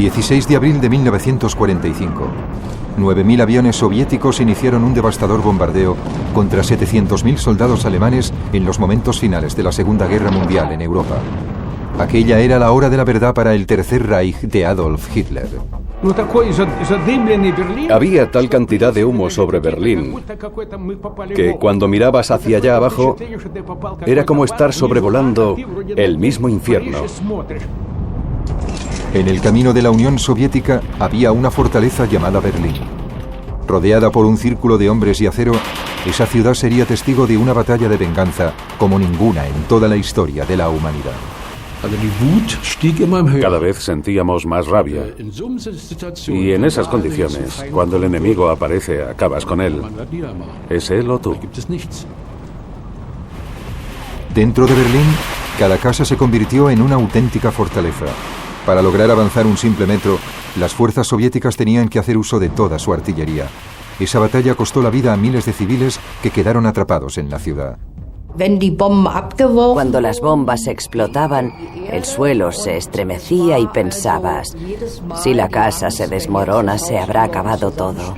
16 de abril de 1945. 9.000 aviones soviéticos iniciaron un devastador bombardeo contra 700.000 soldados alemanes en los momentos finales de la Segunda Guerra Mundial en Europa. Aquella era la hora de la verdad para el Tercer Reich de Adolf Hitler. Había tal cantidad de humo sobre Berlín que cuando mirabas hacia allá abajo era como estar sobrevolando el mismo infierno. En el camino de la Unión Soviética había una fortaleza llamada Berlín. Rodeada por un círculo de hombres y acero, esa ciudad sería testigo de una batalla de venganza como ninguna en toda la historia de la humanidad. Cada vez sentíamos más rabia. Y en esas condiciones, cuando el enemigo aparece, acabas con él. ¿Es él o tú? Dentro de Berlín, cada casa se convirtió en una auténtica fortaleza. Para lograr avanzar un simple metro, las fuerzas soviéticas tenían que hacer uso de toda su artillería. Esa batalla costó la vida a miles de civiles que quedaron atrapados en la ciudad. Cuando las bombas explotaban, el suelo se estremecía y pensabas, si la casa se desmorona, se habrá acabado todo.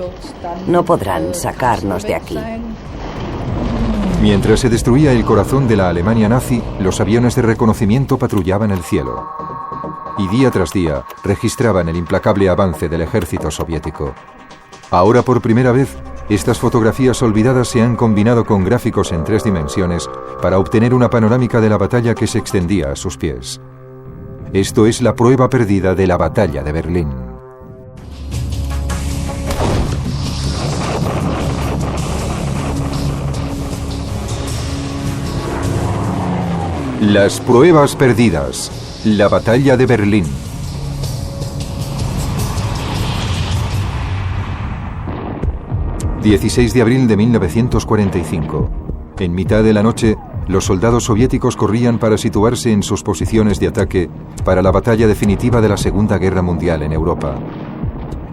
No podrán sacarnos de aquí. Mientras se destruía el corazón de la Alemania nazi, los aviones de reconocimiento patrullaban el cielo. Y día tras día registraban el implacable avance del ejército soviético. Ahora, por primera vez, estas fotografías olvidadas se han combinado con gráficos en 3 dimensiones para obtener una panorámica de la batalla que se extendía a sus pies. Esto es la prueba perdida de la batalla de Berlín. Las pruebas perdidas. La batalla de Berlín. ...16 de abril de 1945... En mitad de la noche, los soldados soviéticos corrían para situarse en sus posiciones de ataque... ...para la batalla definitiva de la Segunda Guerra Mundial en Europa.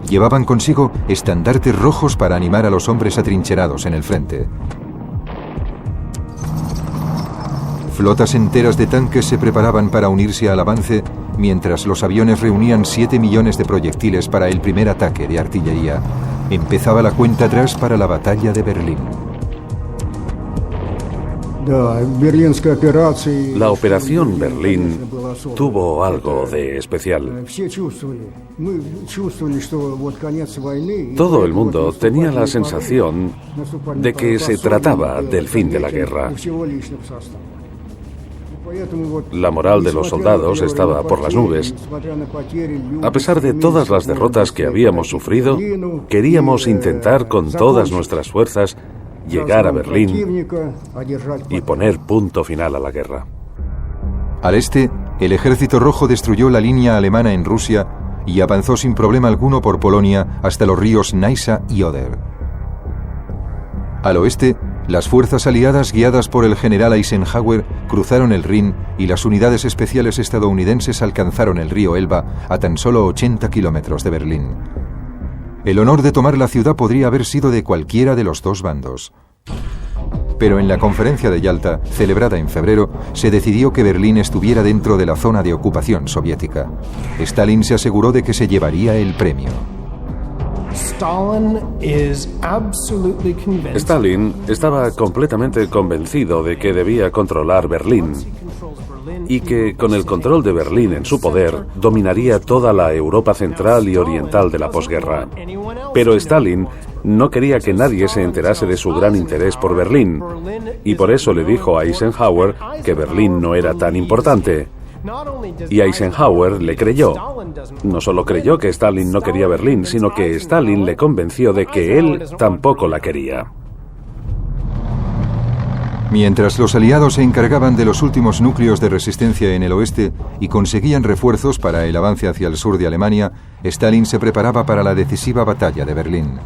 Llevaban consigo estandartes rojos para animar a los hombres atrincherados en el frente. Flotas enteras de tanques se preparaban para unirse al avance, mientras los aviones reunían 7 millones de proyectiles para el primer ataque de artillería. Empezaba la cuenta atrás para la batalla de Berlín. La operación Berlín tuvo algo de especial. Todo el mundo tenía la sensación de que se trataba del fin de la guerra. La moral de los soldados estaba por las nubes. A pesar de todas las derrotas que habíamos sufrido, queríamos intentar con todas nuestras fuerzas llegar a Berlín y poner punto final a la guerra. Al este, el Ejército Rojo destruyó la línea alemana en Rusia y avanzó sin problema alguno por Polonia hasta los ríos Neisa y Oder. Al oeste, las fuerzas aliadas guiadas por el general Eisenhower cruzaron el Rin y las unidades especiales estadounidenses alcanzaron el río Elba a tan solo 80 kilómetros de Berlín. El honor de tomar la ciudad podría haber sido de cualquiera de los dos bandos. Pero en la conferencia de Yalta, celebrada en febrero, se decidió que Berlín estuviera dentro de la zona de ocupación soviética. Stalin se aseguró de que se llevaría el premio. Stalin estaba completamente convencido de que debía controlar Berlín y que con el control de Berlín en su poder dominaría toda la Europa central y oriental de la posguerra. Pero Stalin no quería que nadie se enterase de su gran interés por Berlín y por eso le dijo a Eisenhower que Berlín no era tan importante. Y Eisenhower le creyó. No solo creyó que Stalin no quería Berlín, sino que Stalin le convenció de que él tampoco la quería. Mientras los aliados se encargaban de los últimos núcleos de resistencia en el oeste y conseguían refuerzos para el avance hacia el sur de Alemania, Stalin se preparaba para la decisiva batalla de Berlín.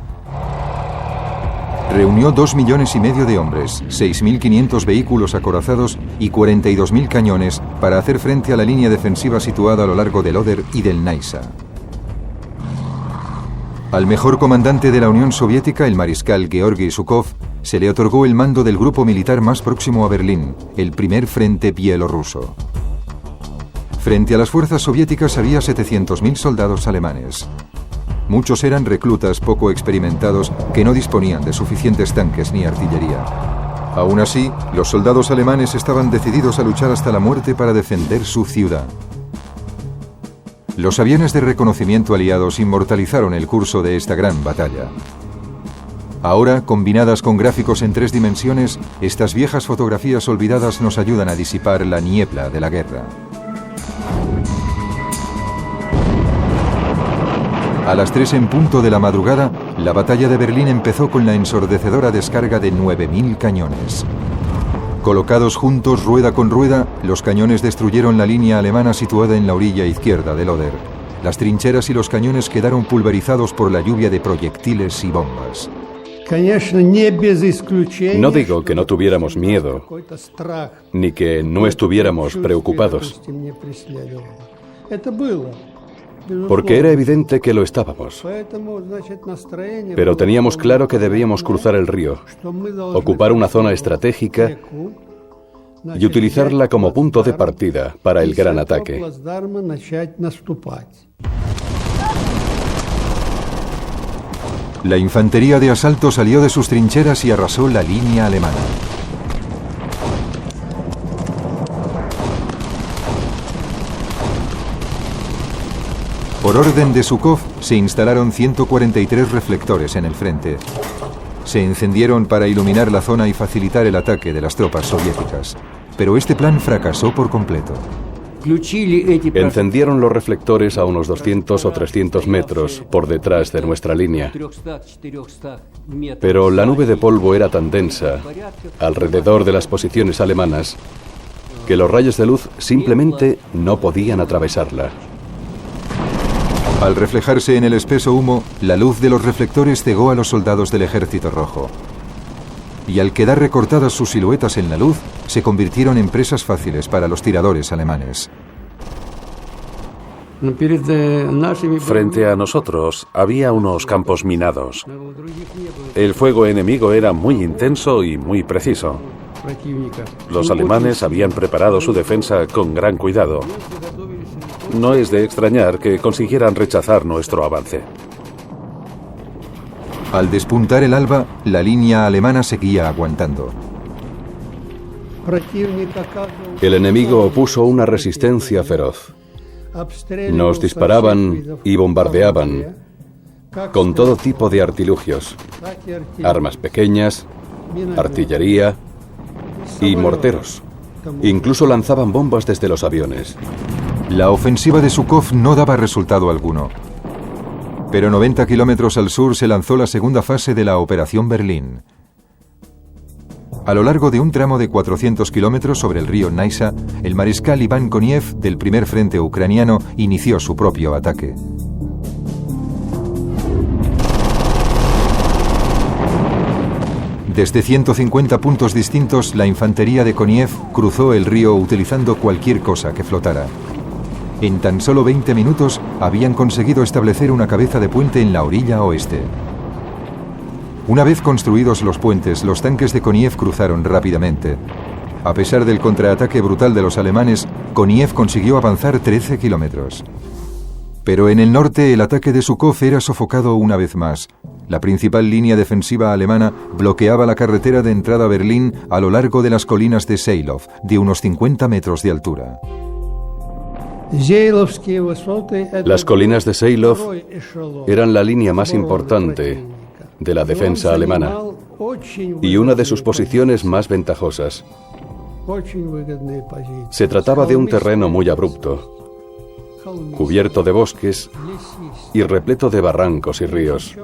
Reunió 2,5 millones de hombres, 6.500 vehículos acorazados y 42.000 cañones para hacer frente a la línea defensiva situada a lo largo del Oder y del Neisa. Al mejor comandante de la Unión Soviética, el mariscal Georgi Zhukov, se le otorgó el mando del grupo militar más próximo a Berlín, el primer frente bielorruso. Frente a las fuerzas soviéticas había 700.000 soldados alemanes. Muchos eran reclutas poco experimentados que no disponían de suficientes tanques ni artillería. Aún así, los soldados alemanes estaban decididos a luchar hasta la muerte para defender su ciudad. Los aviones de reconocimiento aliados inmortalizaron el curso de esta gran batalla. Ahora, combinadas con gráficos en 3 dimensiones, estas viejas fotografías olvidadas nos ayudan a disipar la niebla de la guerra. A las 3 en punto de la madrugada, la batalla de Berlín empezó con la ensordecedora descarga de 9.000 cañones. Colocados juntos rueda con rueda, los cañones destruyeron la línea alemana situada en la orilla izquierda del Oder. Las trincheras y los cañones quedaron pulverizados por la lluvia de proyectiles y bombas. No digo que no tuviéramos miedo, ni que no estuviéramos preocupados, porque era evidente que lo estábamos. Pero teníamos claro que debíamos cruzar el río, ocupar una zona estratégica y utilizarla como punto de partida para el gran ataque. La infantería de asalto salió de sus trincheras y arrasó la línea alemana. Por orden de Zhukov, se instalaron 143 reflectores en el frente. Se encendieron para iluminar la zona y facilitar el ataque de las tropas soviéticas. Pero este plan fracasó por completo. Encendieron los reflectores a unos 200 o 300 metros por detrás de nuestra línea. Pero la nube de polvo era tan densa alrededor de las posiciones alemanas que los rayos de luz simplemente no podían atravesarla. Al reflejarse en el espeso humo, la luz de los reflectores cegó a los soldados del Ejército Rojo. Y al quedar recortadas sus siluetas en la luz, se convirtieron en presas fáciles para los tiradores alemanes. Frente a nosotros había unos campos minados. El fuego enemigo era muy intenso y muy preciso. Los alemanes habían preparado su defensa con gran cuidado. No es de extrañar que consiguieran rechazar nuestro avance. Al despuntar el alba, la línea alemana seguía aguantando. El enemigo opuso una resistencia feroz. Nos disparaban y bombardeaban con todo tipo de artilugios, armas pequeñas, artillería y morteros. Incluso lanzaban bombas desde los aviones. La ofensiva de Zhukov no daba resultado alguno. Pero 90 kilómetros al sur se lanzó la segunda fase de la Operación Berlín. A lo largo de un tramo de 400 kilómetros sobre el río Naisa, el mariscal Iván Koniev, del primer frente ucraniano, inició su propio ataque. Desde 150 puntos distintos, la infantería de Koniev cruzó el río utilizando cualquier cosa que flotara. En tan solo 20 minutos habían conseguido establecer una cabeza de puente en la orilla oeste. Una vez construidos los puentes, los tanques de Koniev cruzaron rápidamente. A pesar del contraataque brutal de los alemanes, Koniev consiguió avanzar 13 kilómetros. Pero en el norte el ataque de Zhukov era sofocado una vez más. La principal línea defensiva alemana bloqueaba la carretera de entrada a Berlín a lo largo de las colinas de Seilov, de unos 50 metros de altura. Las colinas de Seilov eran la línea más importante de la defensa alemana y una de sus posiciones más ventajosas. Se trataba de un terreno muy abrupto, cubierto de bosques y repleto de barrancos y ríos.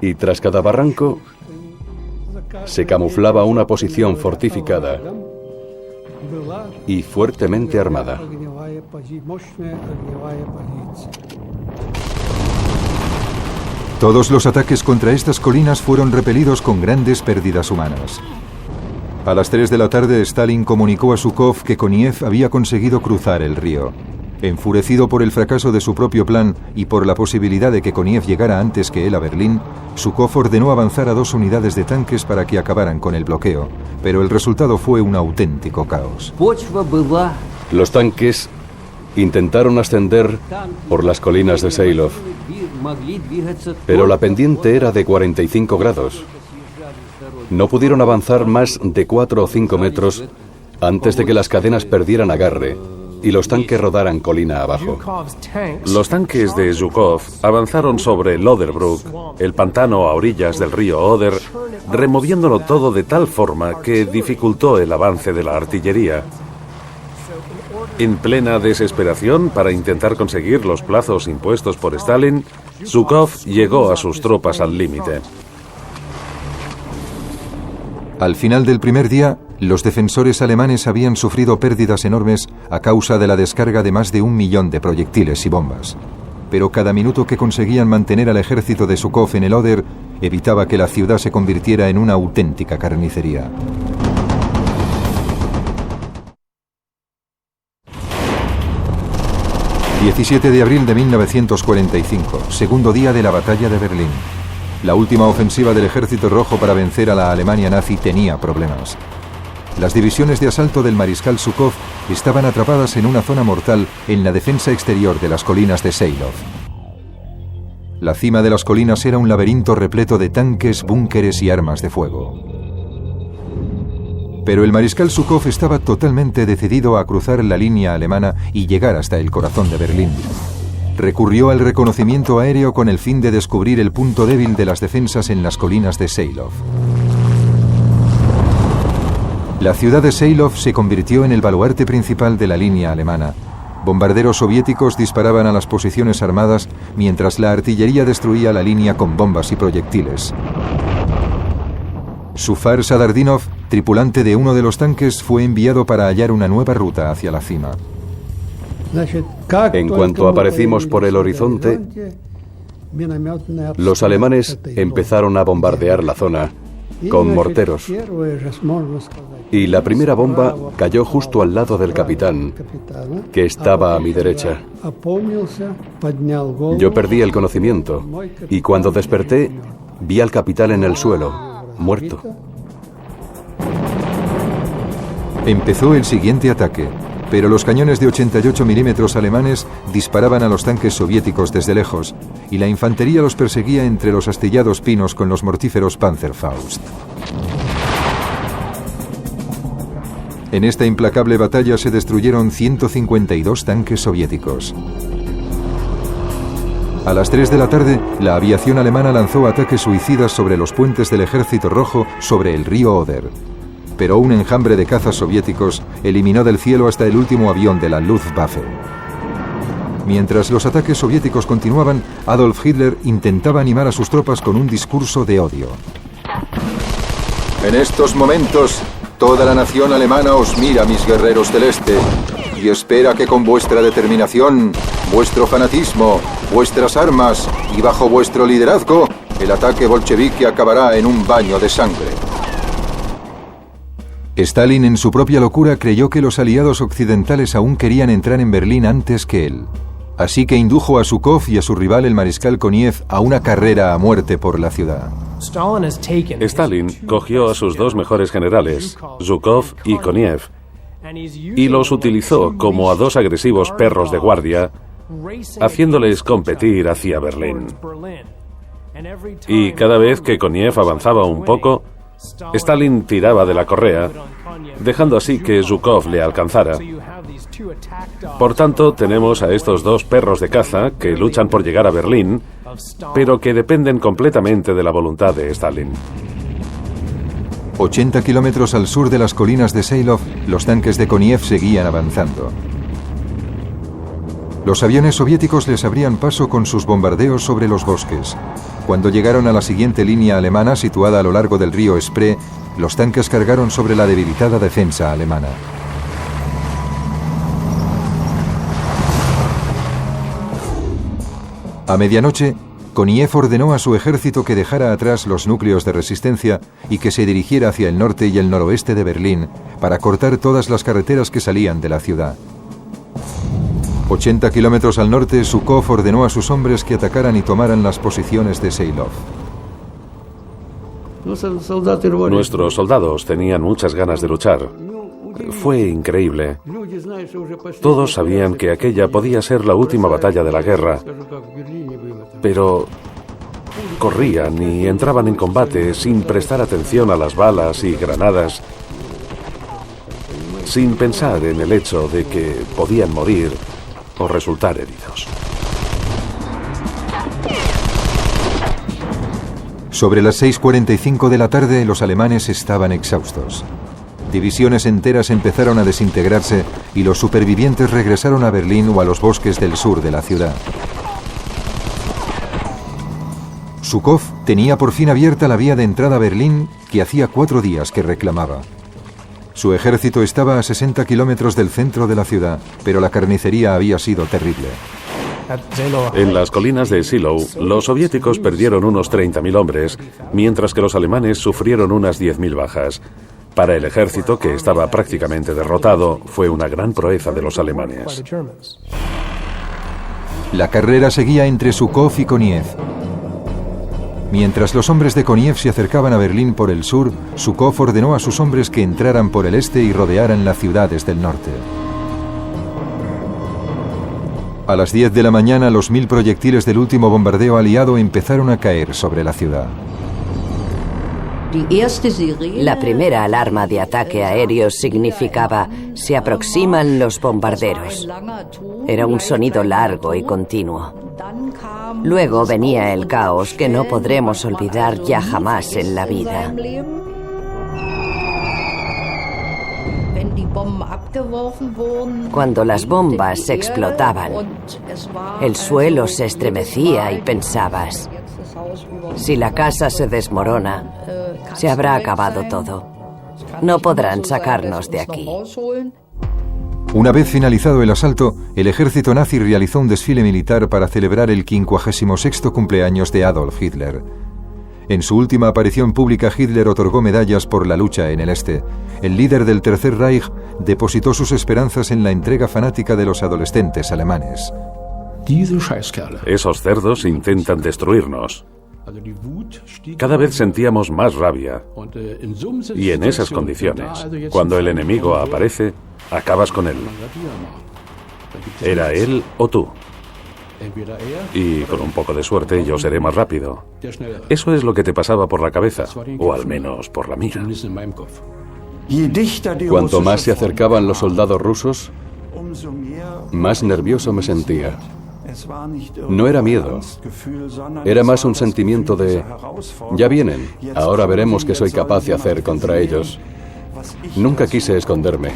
Y tras cada barranco se camuflaba una posición fortificada y fuertemente armada. Todos los ataques contra estas colinas fueron repelidos con grandes pérdidas humanas. A las 3 de la tarde, Stalin comunicó a Zhukov que Koniev había conseguido cruzar el río. Enfurecido por el fracaso de su propio plan y por la posibilidad de que Koniev llegara antes que él a Berlín, Zhukov ordenó avanzar a 2 unidades de tanques para que acabaran con el bloqueo, pero el resultado fue un auténtico caos. Los tanques intentaron ascender por las colinas de Seilov, pero la pendiente era de 45 grados. No pudieron avanzar más de 4 o 5 metros antes de que las cadenas perdieran agarre y los tanques rodaran colina abajo. Los tanques de Zhukov avanzaron sobre Loderbrook, el pantano a orillas del río Oder, removiéndolo todo de tal forma que dificultó el avance de la artillería. En plena desesperación para intentar conseguir los plazos impuestos por Stalin, Zhukov llegó a sus tropas al límite. Al final del primer día, los defensores alemanes habían sufrido pérdidas enormes a causa de la descarga de más de 1 millón de proyectiles y bombas. Pero cada minuto que conseguían mantener al ejército de Zhukov en el Oder evitaba que la ciudad se convirtiera en una auténtica carnicería. ...17 de abril de 1945, segundo día de la batalla de Berlín. La última ofensiva del Ejército Rojo para vencer a la Alemania nazi tenía problemas. Las divisiones de asalto del mariscal Zhukov estaban atrapadas en una zona mortal en la defensa exterior de las colinas de Seilov. La cima de las colinas era un laberinto repleto de tanques, búnkeres y armas de fuego. Pero el mariscal Zhukov estaba totalmente decidido a cruzar la línea alemana y llegar hasta el corazón de Berlín. Recurrió al reconocimiento aéreo con el fin de descubrir el punto débil de las defensas en las colinas de Seilov. La ciudad de Seilov se convirtió en el baluarte principal de la línea alemana. Bombarderos soviéticos disparaban a las posiciones armadas mientras la artillería destruía la línea con bombas y proyectiles. Zufar Sadardinov, tripulante de uno de los tanques, fue enviado para hallar una nueva ruta hacia la cima. En cuanto aparecimos por el horizonte, los alemanes empezaron a bombardear la zona con morteros. Y la primera bomba cayó justo al lado del capitán, que estaba a mi derecha. Yo perdí el conocimiento y cuando desperté vi al capitán en el suelo, muerto. Empezó el siguiente ataque, pero los cañones de 88 milímetros alemanes disparaban a los tanques soviéticos desde lejos y la infantería los perseguía entre los astillados pinos con los mortíferos Panzerfaust. En esta implacable batalla se destruyeron 152 tanques soviéticos. A las 3 de la tarde, la aviación alemana lanzó ataques suicidas sobre los puentes del Ejército Rojo sobre el río Oder. Pero un enjambre de cazas soviéticos eliminó del cielo hasta el último avión de la Luftwaffe. Mientras los ataques soviéticos continuaban, Adolf Hitler intentaba animar a sus tropas con un discurso de odio. En estos momentos, toda la nación alemana os mira, mis guerreros del Este, y espera que con vuestra determinación, vuestro fanatismo, vuestras armas y bajo vuestro liderazgo, el ataque bolchevique acabará en un baño de sangre. Stalin, en su propia locura, creyó que los aliados occidentales aún querían entrar en Berlín antes que él. Así que indujo a Zhukov y a su rival, el mariscal Koniev, a una carrera a muerte por la ciudad. Stalin cogió a sus dos mejores generales, Zhukov y Koniev, y los utilizó como a dos agresivos perros de guardia, haciéndoles competir hacia Berlín. Y cada vez que Koniev avanzaba un poco, Stalin tiraba de la correa, dejando así que Zhukov le alcanzara. Por tanto, tenemos a estos dos perros de caza que luchan por llegar a Berlín, pero que dependen completamente de la voluntad de Stalin. 80 kilómetros al sur de las colinas de Seilov, los tanques de Koniev seguían avanzando. Los aviones soviéticos les abrían paso con sus bombardeos sobre los bosques. Cuando llegaron a la siguiente línea alemana, situada a lo largo del río Spree, los tanques cargaron sobre la debilitada defensa alemana. A medianoche, Koniev ordenó a su ejército que dejara atrás los núcleos de resistencia y que se dirigiera hacia el norte y el noroeste de Berlín para cortar todas las carreteras que salían de la ciudad. 80 kilómetros al norte, Zhukov ordenó a sus hombres que atacaran y tomaran las posiciones de Seilov. Nuestros soldados tenían muchas ganas de luchar. Fue increíble. Todos sabían que aquella podía ser la última batalla de la guerra, pero corrían y entraban en combate sin prestar atención a las balas y granadas, sin pensar en el hecho de que podían morir o resultar heridos. Sobre las 6:45 de la tarde, los alemanes estaban exhaustos. Divisiones enteras empezaron a desintegrarse y los supervivientes regresaron a Berlín o a los bosques del sur de la ciudad. Zhukov tenía por fin abierta la vía de entrada a Berlín que hacía 4 días que reclamaba. Su ejército estaba a 60 kilómetros del centro de la ciudad, pero la carnicería había sido terrible. En las colinas de Zielou, los soviéticos perdieron unos 30.000 hombres, mientras que los alemanes sufrieron unas 10.000 bajas. Para el ejército, que estaba prácticamente derrotado, fue una gran proeza de los alemanes. La carrera seguía entre Zhukov y Koniev. Mientras los hombres de Koniev se acercaban a Berlín por el sur, Zhukov ordenó a sus hombres que entraran por el este y rodearan la ciudad desde el norte. A las 10 de la mañana, los 1000 proyectiles del último bombardeo aliado empezaron a caer sobre la ciudad. La primera alarma de ataque aéreo significaba «se aproximan los bombarderos». Era un sonido largo y continuo. Luego venía el caos que no podremos olvidar ya jamás en la vida. Cuando las bombas explotaban, el suelo se estremecía y pensabas, si la casa se desmorona, se habrá acabado todo. No podrán sacarnos de aquí. Una vez finalizado el asalto, el ejército nazi realizó un desfile militar para celebrar el 56º cumpleaños de Adolf Hitler. En su última aparición pública, Hitler otorgó medallas por la lucha en el este. El líder del Tercer Reich depositó sus esperanzas en la entrega fanática de los adolescentes alemanes. Esos cerdos intentan destruirnos. Cada vez sentíamos más rabia. Y en esas condiciones, cuando el enemigo aparece, acabas con él. Era él o tú. Y con un poco de suerte yo seré más rápido. Eso es lo que te pasaba por la cabeza, o al menos por la mía. Cuanto más se acercaban los soldados rusos, más nervioso me sentía. No era miedo, era más un sentimiento de ya vienen, ahora veremos qué soy capaz de hacer contra ellos. Nunca quise esconderme.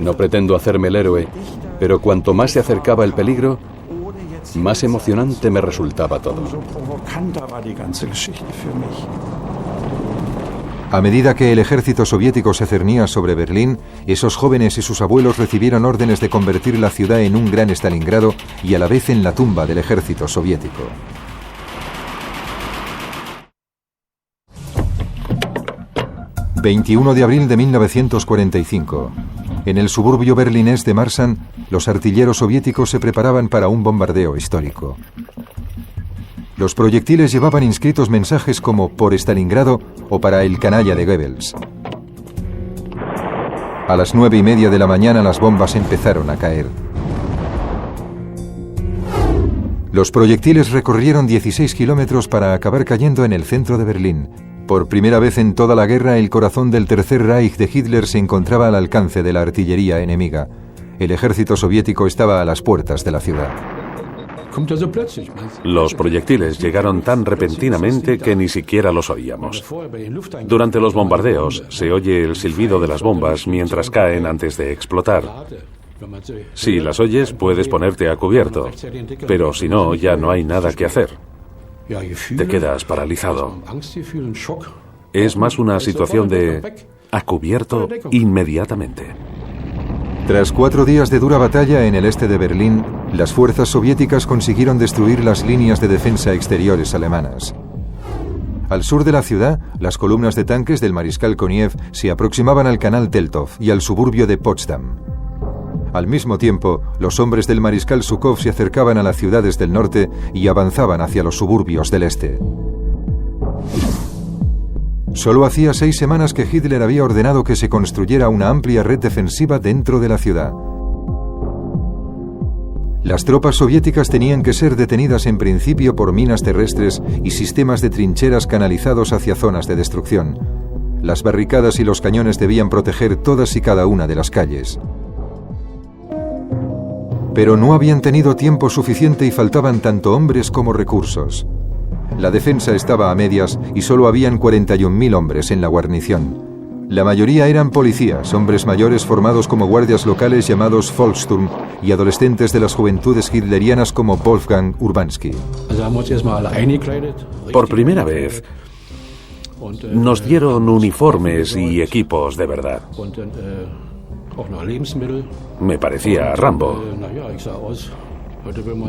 No pretendo hacerme el héroe, pero cuanto más se acercaba el peligro, más emocionante me resultaba todo. A medida que el ejército soviético se cernía sobre Berlín, esos jóvenes y sus abuelos recibieron órdenes de convertir la ciudad en un gran Stalingrado y a la vez en la tumba del ejército soviético. ...21 de abril de 1945... En el suburbio berlinés de Marsan, los artilleros soviéticos se preparaban para un bombardeo histórico. Los proyectiles llevaban inscritos mensajes como «por Stalingrado» o «para el canalla de Goebbels». A las 9:30 de la mañana las bombas empezaron a caer. Los proyectiles recorrieron 16 kilómetros para acabar cayendo en el centro de Berlín. Por primera vez en toda la guerra, el corazón del Tercer Reich de Hitler se encontraba al alcance de la artillería enemiga. El ejército soviético estaba a las puertas de la ciudad. Los proyectiles llegaron tan repentinamente que ni siquiera los oíamos. Durante los bombardeos se oye el silbido de las bombas mientras caen antes de explotar. Si las oyes, puedes ponerte a cubierto, pero si no, ya no hay nada que hacer. Te quedas paralizado. Es más una situación de a cubierto inmediatamente. Tras 4 días de dura batalla en el este de Berlín, las fuerzas soviéticas consiguieron destruir las líneas de defensa exteriores alemanas. Al sur de la ciudad, las columnas de tanques del mariscal Koniev se aproximaban al canal Teltov y al suburbio de Potsdam. Al mismo tiempo, los hombres del mariscal Zhukov se acercaban a las ciudades del norte y avanzaban hacia los suburbios del este. Solo hacía 6 semanas que Hitler había ordenado que se construyera una amplia red defensiva dentro de la ciudad. Las tropas soviéticas tenían que ser detenidas en principio por minas terrestres y sistemas de trincheras canalizados hacia zonas de destrucción. Las barricadas y los cañones debían proteger todas y cada una de las calles. Pero no habían tenido tiempo suficiente y faltaban tanto hombres como recursos. La defensa estaba a medias y solo habían 41.000 hombres en la guarnición. La mayoría eran policías, hombres mayores formados como guardias locales llamados Volkssturm y adolescentes de las juventudes hitlerianas como Wolfgang Urbanski. Por primera vez, nos dieron uniformes y equipos de verdad. Me parecía Rambo.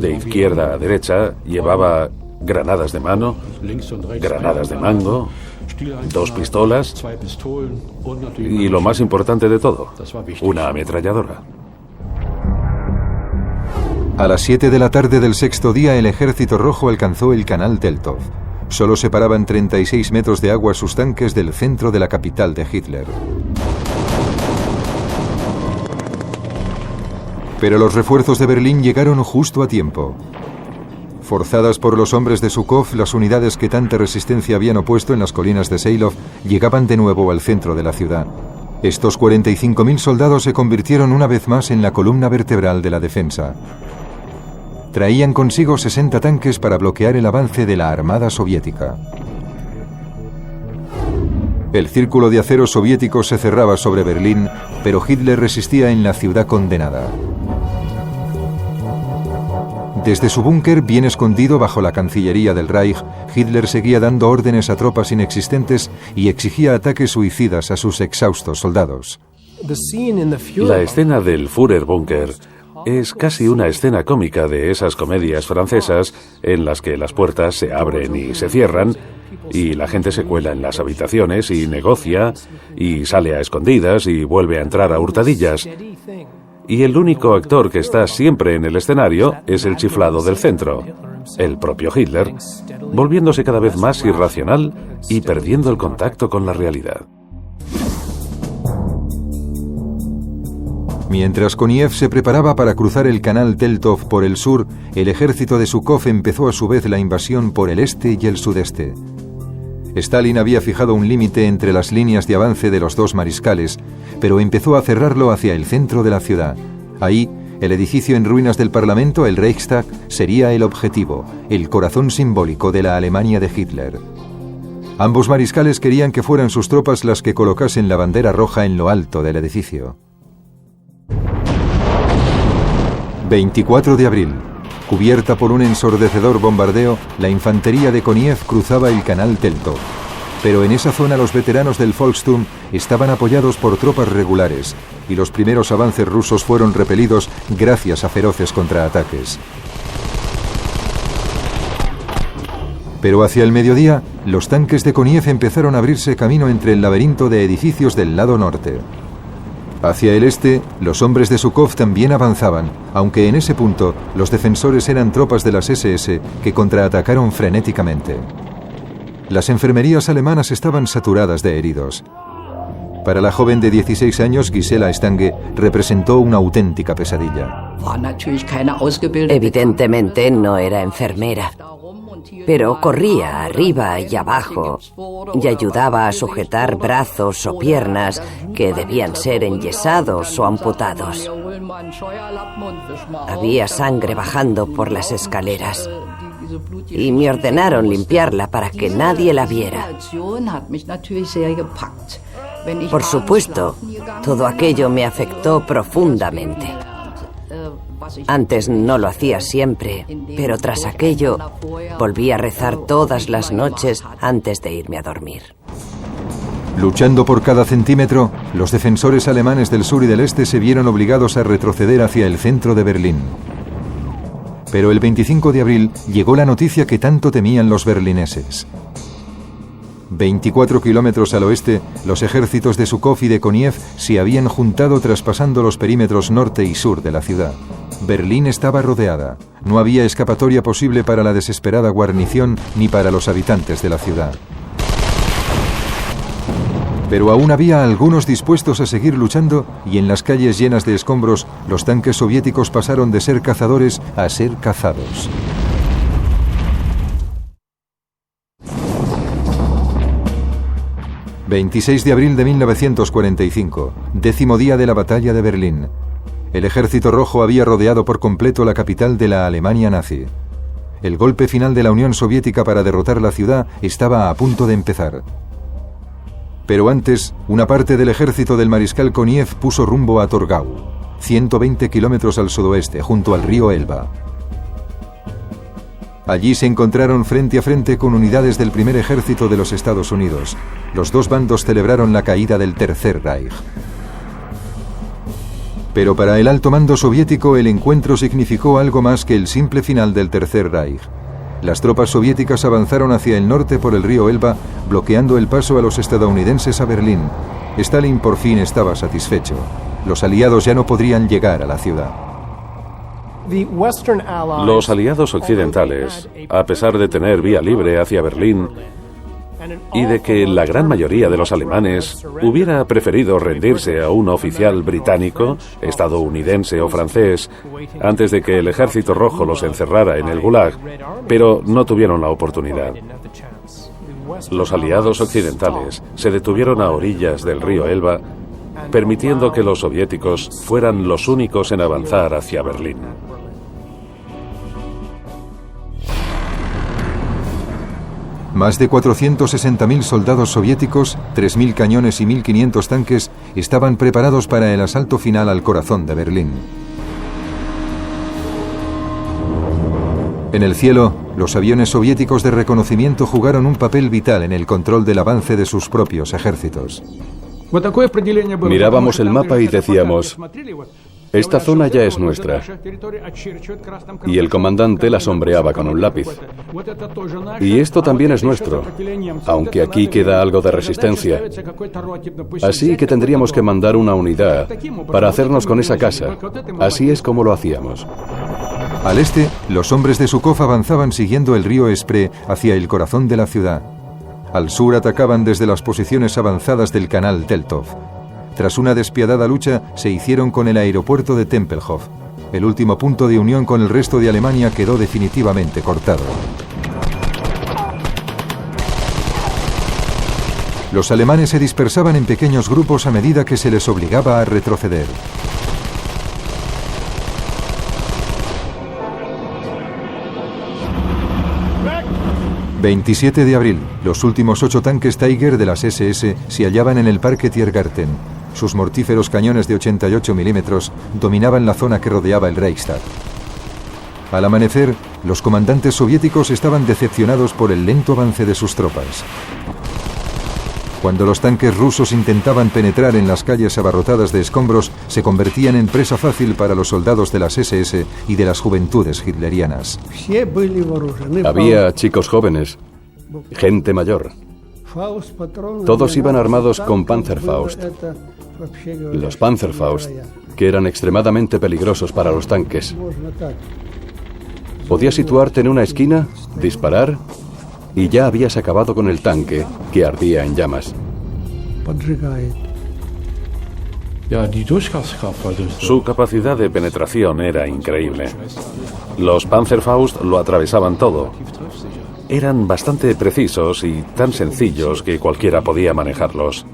De izquierda a derecha llevaba granadas de mano, granadas de mango, 2 pistolas y, lo más importante de todo, una ametralladora. A las 7 de la tarde del 6º día, el Ejército Rojo alcanzó el canal Teltow. Solo separaban 36 metros de agua sus tanques del centro de la capital de Hitler. Pero los refuerzos de Berlín llegaron justo a tiempo. Forzadas por los hombres de Zhukov, las unidades que tanta resistencia habían opuesto en las colinas de Seilov llegaban de nuevo al centro de la ciudad. Estos 45.000 soldados se convirtieron una vez más en la columna vertebral de la defensa. Traían consigo 60 tanques para bloquear el avance de la armada soviética. El círculo de acero soviético se cerraba sobre Berlín, pero Hitler resistía en la ciudad condenada. Desde su búnker, bien escondido bajo la Cancillería del Reich, Hitler seguía dando órdenes a tropas inexistentes y exigía ataques suicidas a sus exhaustos soldados. La escena del Führerbunker es casi una escena cómica de esas comedias francesas en las que las puertas se abren y se cierran y la gente se cuela en las habitaciones y negocia y sale a escondidas y vuelve a entrar a hurtadillas. Y el único actor que está siempre en el escenario es el chiflado del centro, el propio Hitler, volviéndose cada vez más irracional y perdiendo el contacto con la realidad. Mientras Koniev se preparaba para cruzar el canal Teltow por el sur, el ejército de Zhukov empezó a su vez la invasión por el este y el sudeste. Stalin había fijado un límite entre las líneas de avance de los 2 mariscales, pero empezó a cerrarlo hacia el centro de la ciudad. Ahí, el edificio en ruinas del Parlamento, el Reichstag, sería el objetivo, el corazón simbólico de la Alemania de Hitler. Ambos mariscales querían que fueran sus tropas las que colocasen la bandera roja en lo alto del edificio. 24 de abril. Cubierta por un ensordecedor bombardeo, la infantería de Koniev cruzaba el canal Teltow. Pero en esa zona los veteranos del Volkssturm estaban apoyados por tropas regulares y los primeros avances rusos fueron repelidos gracias a feroces contraataques. Pero hacia el mediodía, los tanques de Koniev empezaron a abrirse camino entre el laberinto de edificios del lado norte. Hacia el este, los hombres de Zhukov también avanzaban, aunque en ese punto los defensores eran tropas de las SS que contraatacaron frenéticamente. Las enfermerías alemanas estaban saturadas de heridos. Para la joven de 16 años, Gisela Stange, representó una auténtica pesadilla. Evidentemente no era enfermera, pero corría arriba y abajo y ayudaba a sujetar brazos o piernas que debían ser enyesados o amputados. Había sangre bajando por las escaleras y me ordenaron limpiarla para que nadie la viera. Por supuesto, todo aquello me afectó profundamente. Antes no lo hacía siempre, pero tras aquello volví a rezar todas las noches antes de irme a dormir. Luchando por cada centímetro, los defensores alemanes del sur y del este se vieron obligados a retroceder hacia el centro de Berlín. Pero el 25 de abril llegó la noticia que tanto temían los berlineses. 24 kilómetros al oeste, los ejércitos de Zhukov y de Koniev se habían juntado traspasando los perímetros norte y sur de la ciudad. Berlín estaba rodeada. No había escapatoria posible para la desesperada guarnición ni para los habitantes de la ciudad. Pero aún había algunos dispuestos a seguir luchando y en las calles llenas de escombros los tanques soviéticos pasaron de ser cazadores a ser cazados. ...26 de abril de 1945... ...10º día de la batalla de Berlín... ...el Ejército Rojo había rodeado por completo la capital de la Alemania nazi... ...el golpe final de la Unión Soviética para derrotar la ciudad estaba a punto de empezar... Pero antes, una parte del ejército del mariscal Koniev puso rumbo a Torgau, 120 kilómetros al sudoeste, junto al río Elba. Allí se encontraron frente a frente con unidades del primer ejército de los Estados Unidos. Los dos bandos celebraron la caída del Tercer Reich. Pero para el alto mando soviético el encuentro significó algo más que el simple final del Tercer Reich. Las tropas soviéticas avanzaron hacia el norte por el río Elba, bloqueando el paso a los estadounidenses a Berlín. Stalin por fin estaba satisfecho. Los aliados ya no podrían llegar a la ciudad. Los aliados occidentales, a pesar de tener vía libre hacia Berlín y de que la gran mayoría de los alemanes hubiera preferido rendirse a un oficial británico, estadounidense o francés antes de que el Ejército Rojo los encerrara en el Gulag, pero no tuvieron la oportunidad. Los aliados occidentales se detuvieron a orillas del río Elba, permitiendo que los soviéticos fueran los únicos en avanzar hacia Berlín. Más de 460.000 soldados soviéticos, 3.000 cañones y 1.500 tanques estaban preparados para el asalto final al corazón de Berlín. En el cielo, los aviones soviéticos de reconocimiento jugaron un papel vital en el control del avance de sus propios ejércitos. Mirábamos el mapa y decíamos: esta zona ya es nuestra. Y el comandante la sombreaba con un lápiz. Y esto también es nuestro, aunque aquí queda algo de resistencia. Así que tendríamos que mandar una unidad para hacernos con esa casa. Así es como lo hacíamos. Al este, los hombres de Zhukov avanzaban siguiendo el río Spree hacia el corazón de la ciudad. Al sur atacaban desde las posiciones avanzadas del canal Teltov. Tras una despiadada lucha, se hicieron con el aeropuerto de Tempelhof. El último punto de unión con el resto de Alemania quedó definitivamente cortado. Los alemanes se dispersaban en pequeños grupos a medida que se les obligaba a retroceder. ...27 de abril... ...los últimos 8 tanques Tiger de las SS... ...se hallaban en el Parque Tiergarten. Sus mortíferos cañones de 88 milímetros... ...dominaban la zona que rodeaba el Reichstag. Al amanecer... ...los comandantes soviéticos estaban decepcionados... ...por el lento avance de sus tropas. Cuando los tanques rusos intentaban penetrar en las calles abarrotadas de escombros... ...se convertían en presa fácil para los soldados de las SS... ...y de las juventudes hitlerianas. Había chicos jóvenes, gente mayor. Todos iban armados con Panzerfaust. Los Panzerfaust, que eran extremadamente peligrosos para los tanques. Podías situarte en una esquina, disparar, y ya habías acabado con el tanque, que ardía en llamas. Su capacidad de penetración era increíble. Los Panzerfaust lo atravesaban todo. Eran bastante precisos y tan sencillos que cualquiera podía manejarlos.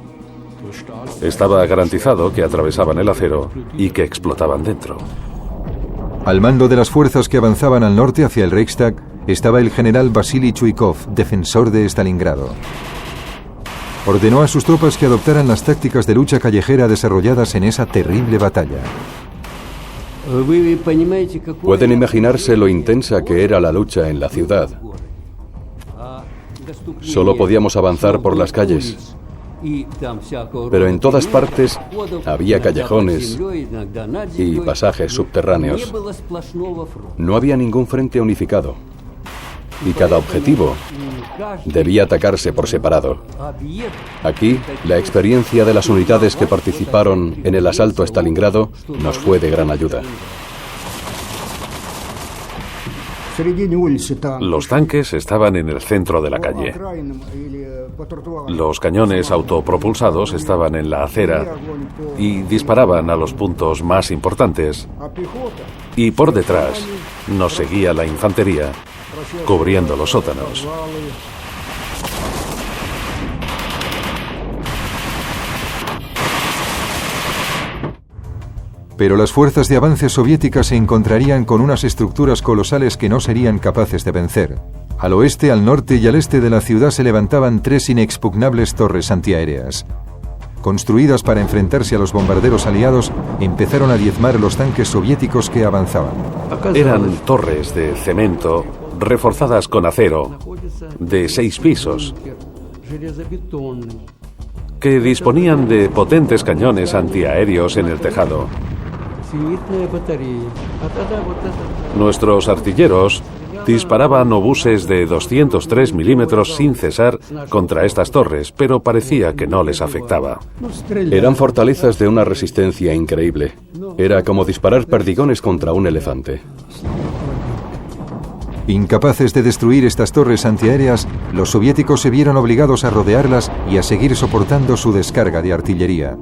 Estaba garantizado que atravesaban el acero y que explotaban dentro. Al mando de las fuerzas que avanzaban al norte hacia el Reichstag estaba el general Vasily Chuikov, defensor de Stalingrado. Ordenó a sus tropas que adoptaran las tácticas de lucha callejera desarrolladas en esa terrible batalla. Pueden imaginarse lo intensa que era la lucha en la ciudad. Solo podíamos avanzar por las calles. Pero en todas partes había callejones y pasajes subterráneos. No había ningún frente unificado. Y cada objetivo debía atacarse por separado. Aquí, la experiencia de las unidades que participaron en el asalto a Stalingrado nos fue de gran ayuda. Los tanques estaban en el centro de la calle. Los cañones autopropulsados estaban en la acera y disparaban a los puntos más importantes. Y por detrás nos seguía la infantería, cubriendo los sótanos. Pero las fuerzas de avance soviéticas se encontrarían con unas estructuras colosales que no serían capaces de vencer. Al oeste, al norte y al este de la ciudad se levantaban 3 inexpugnables torres antiaéreas. Construidas para enfrentarse a los bombarderos aliados, empezaron a diezmar los tanques soviéticos que avanzaban. Eran torres de cemento reforzadas con acero, de 6 pisos, que disponían de potentes cañones antiaéreos en el tejado. Nuestros artilleros disparaban obuses de 203 milímetros sin cesar contra estas torres, pero parecía que no les afectaba. Eran fortalezas de una resistencia increíble. Era como disparar perdigones contra un elefante. Incapaces de destruir estas torres antiaéreas, los soviéticos se vieron obligados a rodearlas y a seguir soportando su descarga de artillería.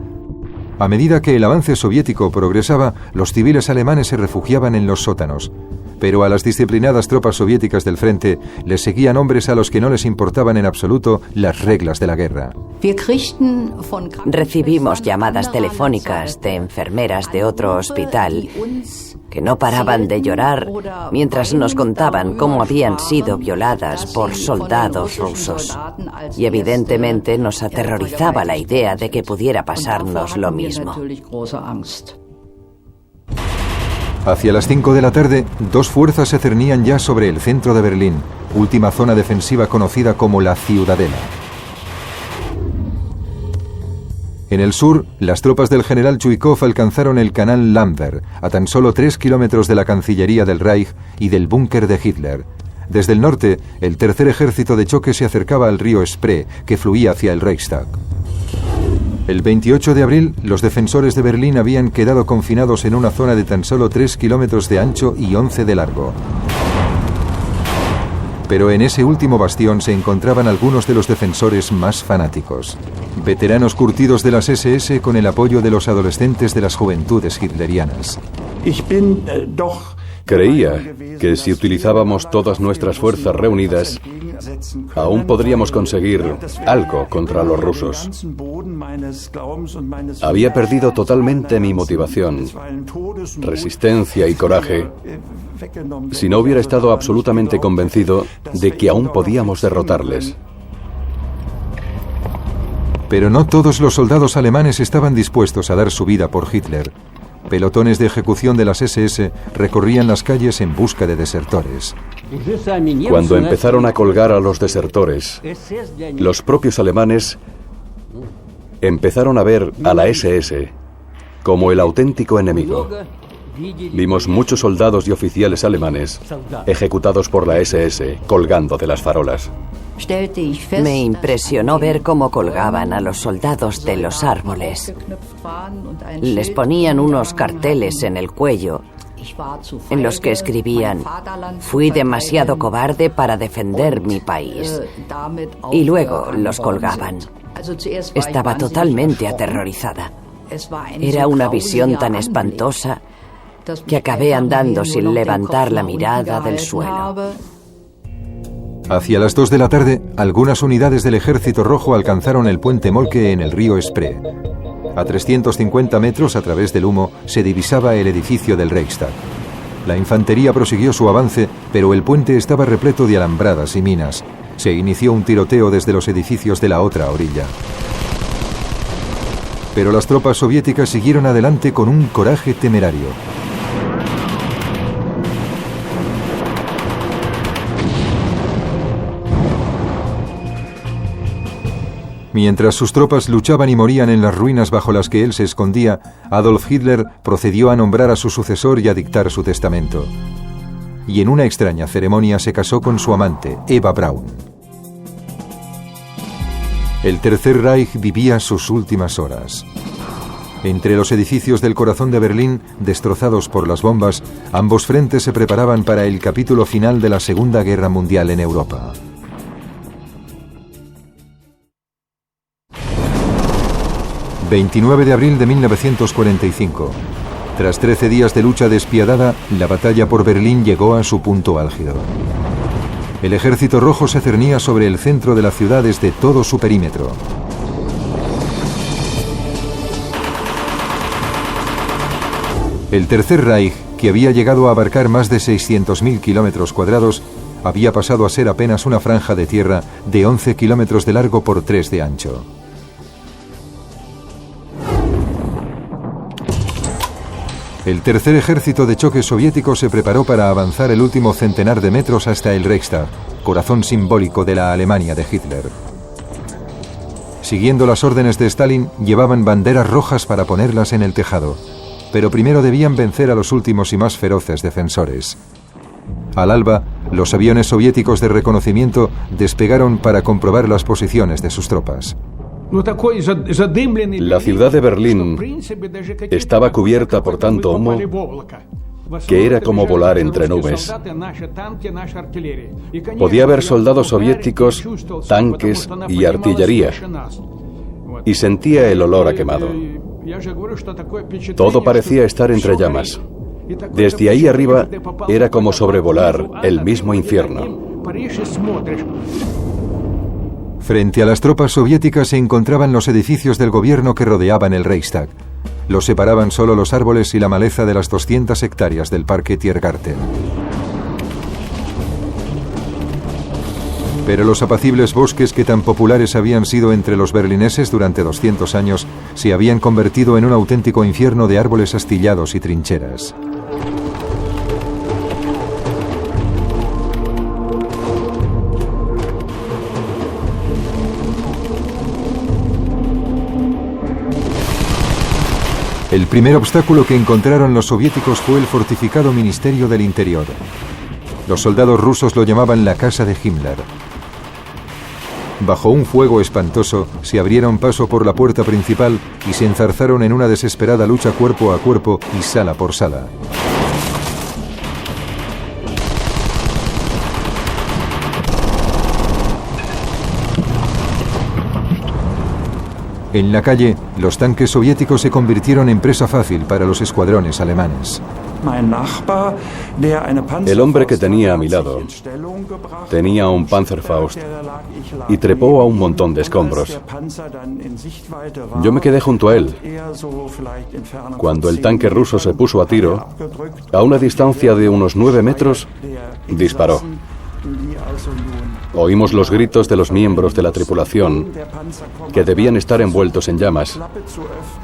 A medida que el avance soviético progresaba, los civiles alemanes se refugiaban en los sótanos. Pero a las disciplinadas tropas soviéticas del frente les seguían hombres a los que no les importaban en absoluto las reglas de la guerra. Recibimos llamadas telefónicas de enfermeras de otro hospital que no paraban de llorar mientras nos contaban cómo habían sido violadas por soldados rusos. Y evidentemente nos aterrorizaba la idea de que pudiera pasarnos lo mismo. Hacia las 5 de la tarde, 2 fuerzas se cernían ya sobre el centro de Berlín, última zona defensiva conocida como la Ciudadela. En el sur, las tropas del general Chuikov alcanzaron el canal Lambert, a tan solo 3 kilómetros de la Cancillería del Reich y del búnker de Hitler. Desde el norte, el tercer ejército de choque se acercaba al río Spree, que fluía hacia el Reichstag. El 28 de abril, los defensores de Berlín habían quedado confinados en una zona de tan solo 3 kilómetros de ancho y 11 de largo. Pero en ese último bastión se encontraban algunos de los defensores más fanáticos. Veteranos curtidos de las SS con el apoyo de los adolescentes de las juventudes hitlerianas. Creía que si utilizábamos todas nuestras fuerzas reunidas, aún podríamos conseguir algo contra los rusos. Había perdido totalmente mi motivación, resistencia y coraje si no hubiera estado absolutamente convencido de que aún podíamos derrotarles. Pero no todos los soldados alemanes estaban dispuestos a dar su vida por Hitler. Pelotones de ejecución de las SS recorrían las calles en busca de desertores. Cuando empezaron a colgar a los desertores, los propios alemanes empezaron a ver a la SS como el auténtico enemigo. Vimos muchos soldados y oficiales alemanes ejecutados por la SS colgando de las farolas. Me impresionó ver cómo colgaban a los soldados de los árboles. Les ponían unos carteles en el cuello en los que escribían: "Fui demasiado cobarde para defender mi país". Y luego los colgaban. Estaba totalmente aterrorizada. Era una visión tan espantosa que acabé andando sin levantar la mirada del suelo. Hacia las 2 de la tarde, algunas unidades del Ejército Rojo alcanzaron el puente Moltke en el río Spree. A 350 metros a través del humo se divisaba el edificio del Reichstag. La infantería prosiguió su avance, pero el puente estaba repleto de alambradas y minas. Se inició un tiroteo desde los edificios de la otra orilla. Pero las tropas soviéticas siguieron adelante con un coraje temerario. Mientras sus tropas luchaban y morían en las ruinas bajo las que él se escondía, Adolf Hitler procedió a nombrar a su sucesor y a dictar su testamento. Y en una extraña ceremonia se casó con su amante, Eva Braun. El Tercer Reich vivía sus últimas horas. Entre los edificios del corazón de Berlín, destrozados por las bombas, ambos frentes se preparaban para el capítulo final de la Segunda Guerra Mundial en Europa. ...29 de abril de 1945... Tras 13 días de lucha despiadada, la batalla por Berlín llegó a su punto álgido. El Ejército Rojo se cernía sobre el centro de la ciudad desde todo su perímetro. El Tercer Reich, que había llegado a abarcar más de 600.000 kilómetros cuadrados, había pasado a ser apenas una franja de tierra de 11 kilómetros de largo por 3 de ancho. El tercer ejército de choque soviético se preparó para avanzar el último centenar de metros hasta el Reichstag, corazón simbólico de la Alemania de Hitler. Siguiendo las órdenes de Stalin, llevaban banderas rojas para ponerlas en el tejado, pero primero debían vencer a los últimos y más feroces defensores. Al alba, los aviones soviéticos de reconocimiento despegaron para comprobar las posiciones de sus tropas. La ciudad de Berlín estaba cubierta por tanto humo que era como volar entre nubes. Podía haber soldados soviéticos, tanques y artillería, y sentía el olor a quemado. Todo parecía estar entre llamas. Desde ahí arriba era como sobrevolar el mismo infierno. Frente a las tropas soviéticas se encontraban los edificios del gobierno que rodeaban el Reichstag. Los separaban solo los árboles y la maleza de las 200 hectáreas del parque Tiergarten. Pero los apacibles bosques que tan populares habían sido entre los berlineses durante 200 años se habían convertido en un auténtico infierno de árboles astillados y trincheras. El primer obstáculo que encontraron los soviéticos fue el fortificado Ministerio del Interior. Los soldados rusos lo llamaban la casa de Himmler. Bajo un fuego espantoso, se abrieron paso por la puerta principal y se enzarzaron en una desesperada lucha cuerpo a cuerpo y sala por sala. En la calle, los tanques soviéticos se convirtieron en presa fácil para los escuadrones alemanes. El hombre que tenía a mi lado tenía un Panzerfaust y trepó a un montón de escombros. Yo me quedé junto a él. Cuando el tanque ruso se puso a tiro, a una distancia de unos 9 metros, disparó. Oímos los gritos de los miembros de la tripulación, que debían estar envueltos en llamas.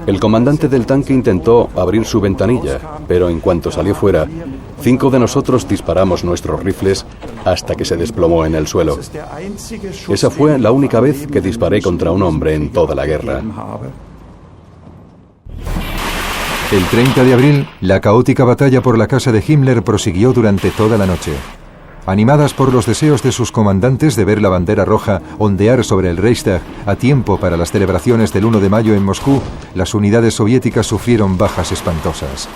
El comandante del tanque intentó abrir su ventanilla, pero en cuanto salió fuera, 5 de nosotros disparamos nuestros rifles hasta que se desplomó en el suelo. Esa fue la única vez que disparé contra un hombre en toda la guerra. El 30 de abril, la caótica batalla por la casa de Himmler prosiguió durante toda la noche. Animadas por los deseos de sus comandantes de ver la bandera roja ondear sobre el Reichstag a tiempo para las celebraciones del 1 de mayo en Moscú, las unidades soviéticas sufrieron bajas espantosas.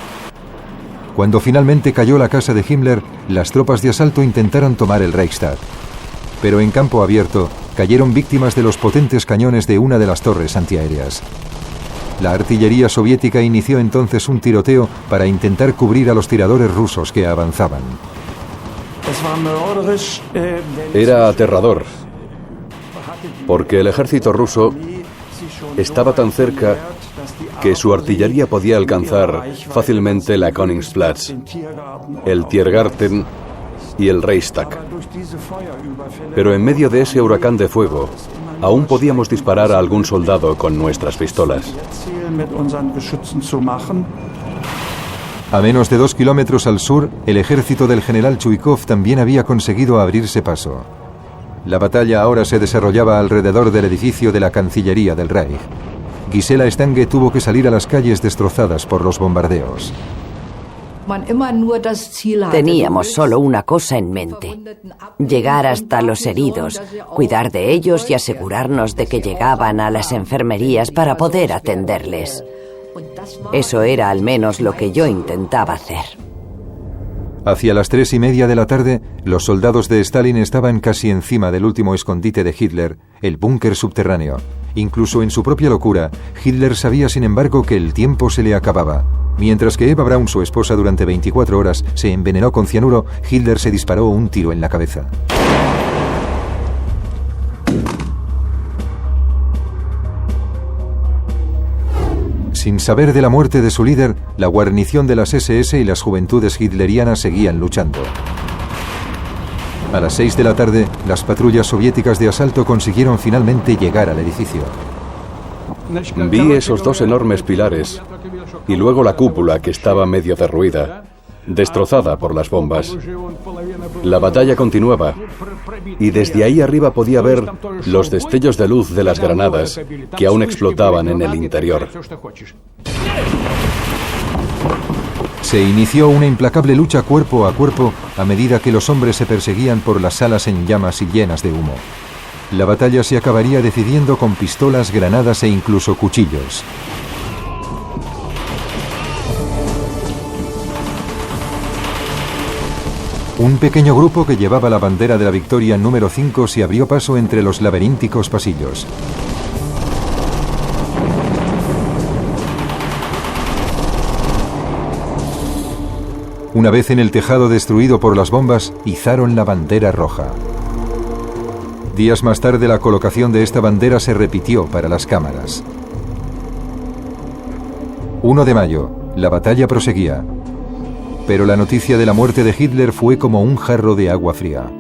Cuando finalmente cayó la casa de Himmler, las tropas de asalto intentaron tomar el Reichstag. Pero en campo abierto, cayeron víctimas de los potentes cañones de una de las torres antiaéreas. La artillería soviética inició entonces un tiroteo para intentar cubrir a los tiradores rusos que avanzaban. Era aterrador, porque el ejército ruso estaba tan cerca que su artillería podía alcanzar fácilmente la Königsplatz, el Tiergarten y el Reichstag. Pero en medio de ese huracán de fuego, aún podíamos disparar a algún soldado con nuestras pistolas. A menos de 2 kilómetros al sur, el ejército del general Chuikov también había conseguido abrirse paso. La batalla ahora se desarrollaba alrededor del edificio de la Cancillería del Reich. Gisela Stange tuvo que salir a las calles destrozadas por los bombardeos. Teníamos solo una cosa en mente: llegar hasta los heridos, cuidar de ellos y asegurarnos de que llegaban a las enfermerías para poder atenderles. Eso era al menos lo que yo intentaba hacer. Hacia las 3:30 de la tarde, los soldados de Stalin estaban casi encima del último escondite de Hitler, el búnker subterráneo. Incluso en su propia locura, Hitler sabía sin embargo que el tiempo se le acababa. Mientras que Eva Braun, su esposa, durante 24 horas se envenenó con cianuro, Hitler se disparó un tiro en la cabeza. Sin saber de la muerte de su líder, la guarnición de las SS y las juventudes hitlerianas seguían luchando. A las 6 de la tarde, las patrullas soviéticas de asalto consiguieron finalmente llegar al edificio. Vi esos dos enormes pilares y luego la cúpula que estaba medio derruida, destrozada por las bombas. La batalla continuaba y desde ahí arriba podía ver los destellos de luz de las granadas que aún explotaban en el interior. Se inició una implacable lucha cuerpo a cuerpo a medida que los hombres se perseguían por las salas en llamas y llenas de humo. La batalla se acabaría decidiendo con pistolas, granadas e incluso cuchillos. Un pequeño grupo que llevaba la bandera de la victoria número 5 se abrió paso entre los laberínticos pasillos. Una vez en el tejado destruido por las bombas, izaron la bandera roja. Días más tarde, la colocación de esta bandera se repitió para las cámaras. 1 de mayo, la batalla proseguía. Pero la noticia de la muerte de Hitler fue como un jarro de agua fría.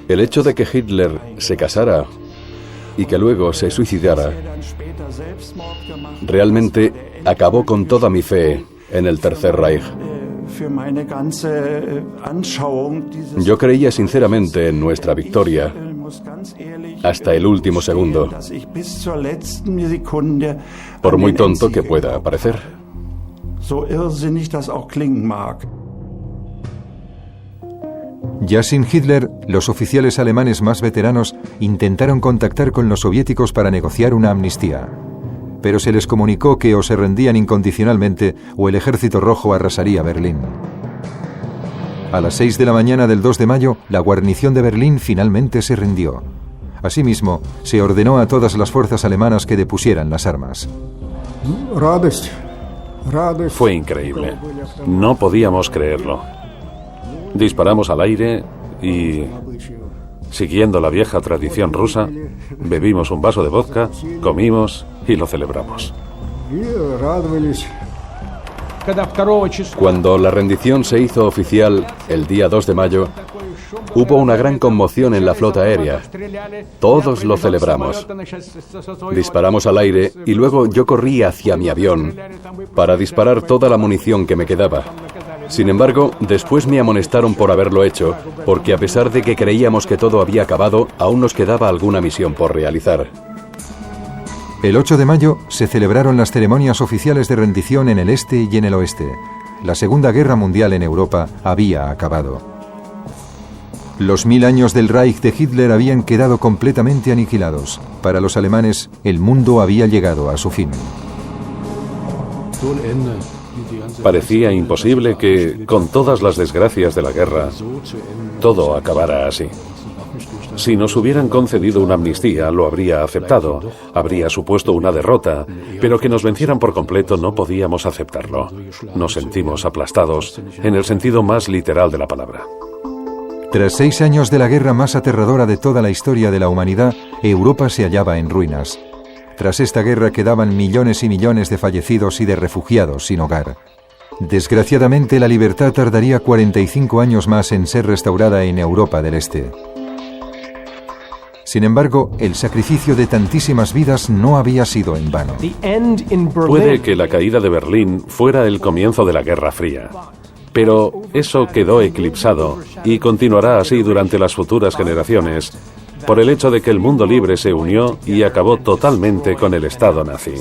El hecho de que Hitler se casara y que luego se suicidara realmente acabó con toda mi fe en el Tercer Reich. Yo creía sinceramente en nuestra victoria hasta el último segundo, por muy tonto que pueda parecer. Ya sin Hitler, los oficiales alemanes más veteranos intentaron contactar con los soviéticos para negociar una amnistía. Pero se les comunicó que o se rendían incondicionalmente o el Ejército Rojo arrasaría Berlín. A las 6 de la mañana del 2 de mayo, la guarnición de Berlín finalmente se rindió. Asimismo, se ordenó a todas las fuerzas alemanas que depusieran las armas. Fue increíble. No podíamos creerlo. Disparamos al aire y, siguiendo la vieja tradición rusa, bebimos un vaso de vodka, comimos y lo celebramos. Cuando la rendición se hizo oficial el día 2 de mayo, hubo una gran conmoción en la flota aérea. Todos lo celebramos. Disparamos al aire y luego yo corrí hacia mi avión para disparar toda la munición que me quedaba. Sin embargo, después me amonestaron por haberlo hecho, porque a pesar de que creíamos que todo había acabado, aún nos quedaba alguna misión por realizar. El 8 de mayo se celebraron las ceremonias oficiales de rendición en el este y en el oeste. La Segunda Guerra Mundial en Europa había acabado. Los 1000 años del Reich de Hitler habían quedado completamente aniquilados. Para los alemanes, el mundo había llegado a su fin. Parecía imposible que, con todas las desgracias de la guerra, todo acabara así. Si nos hubieran concedido una amnistía, lo habría aceptado. Habría supuesto una derrota, pero que nos vencieran por completo no podíamos aceptarlo. Nos sentimos aplastados, en el sentido más literal de la palabra. Tras 6 años de la guerra más aterradora de toda la historia de la humanidad, Europa se hallaba en ruinas. Tras esta guerra quedaban millones y millones de fallecidos y de refugiados sin hogar. Desgraciadamente, la libertad tardaría 45 años más en ser restaurada en Europa del Este. Sin embargo, el sacrificio de tantísimas vidas no había sido en vano. Puede que la caída de Berlín fuera el comienzo de la Guerra Fría, pero eso quedó eclipsado y continuará así durante las futuras generaciones por el hecho de que el mundo libre se unió y acabó totalmente con el Estado nazi.